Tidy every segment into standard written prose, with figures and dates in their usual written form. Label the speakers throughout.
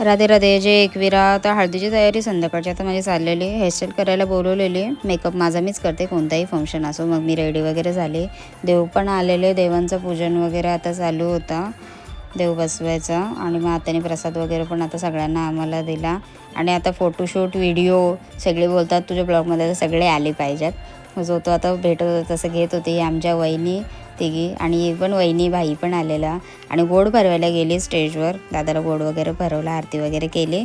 Speaker 1: राधे राधे. जे एकविरा आता हळदीची तयारी संध्याकाळची आता माझी चाललेली. हेअरस्टाईल करायला बोलवलेली. मेकअप माझा मीच करते, कोणताही फंक्शन असो. मग मी रेडी वगैरे झाले. देव पण आलेले, देवांचं पूजन वगैरे आता चालू होता, देव बसवायचा. आणि मग आत्याने प्रसाद वगैरे पण आता सगळ्यांना आम्हाला दिला. आणि आता फोटोशूट व्हिडिओ सगळे बोलतात तुझ्या ब्लॉगमध्ये तर सगळे आले पाहिजेत. जो तो आता भेटत होता तसं घेत होती. आमच्या वहिनी तिघी आणि एक पण वहिनी भाई पण आलेला. आणि गोड भरवायला गेली स्टेजवर. दादाला गोड वगैरे भरवला, आरती वगैरे केली.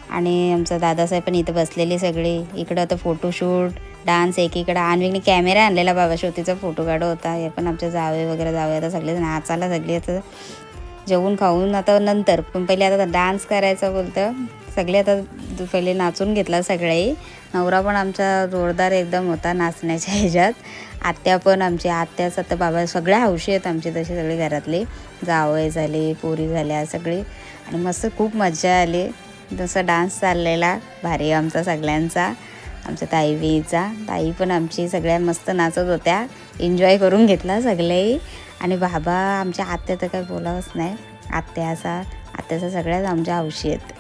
Speaker 1: आणि आमचा दादासाहेब पण इथं बसलेले सगळे. इकडं आता फोटोशूट डान्स एकीकडं. आणवीने कॅमेरा आणलेला बाबा, शेवटीचा फोटो काढत होता. हे पण आमचे जावे वगैरे जावे आता सगळे नाचायला सगळे. आता जेवून खाऊन आता नंतर, पण पहिले आता डान्स करायचा बोलतं सगळे. आता पहिले नाचून घेतला सगळेही. नवरा पण आमचा जोरदार एकदम होता नाचण्याच्या ह्याच्यात. आत्या पण आमची, आत्याच आता बाबा सगळ्या हौशी आहेत आमची तशी सगळी घरातली. जावई झाली, पोरी झाल्या सगळी. आणि मस्त खूप मजा आली. जसा डान्स चाललेला भारी आमचा सगळ्यांचा. आमच्या ताई पण आमची सगळ्या मस्त नाचत होत्या. एन्जॉय करून घेतला सगळेही. आणि बाबा आमच्या आत्या तर काही बोलावंच नाही. आत्याचा सगळ्याच आमच्या हौशी आहेत.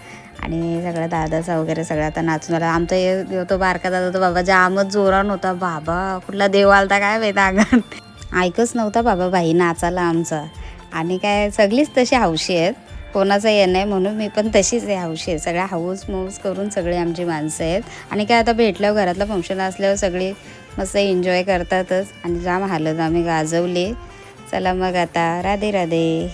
Speaker 1: आणि सगळ्या दादाचा वगैरे सगळं आता नाचून आला. आमचा तो बारका दादा तो बाबा जामच जोरान होता. बाबा कुठला देव आलता काय माहिती अंगात. ऐकच नव्हता बाबा भाई नाचाला आमचा. आणि काय सगळीच तशी हौशी आहेत, कोणाचं हे नाही. म्हणून मी पण तशीच आहे, हौशी आहे. सगळ्या हाऊस मौस करून सगळी आमची माणसं आहेत. आणि काय आता भेटल्यावर घरातलं फंक्शन असल्यावर सगळी मस्त एन्जॉय करतातच. आणि जाम हालत आम्ही गाजवले. चला मग आता राधे राधे.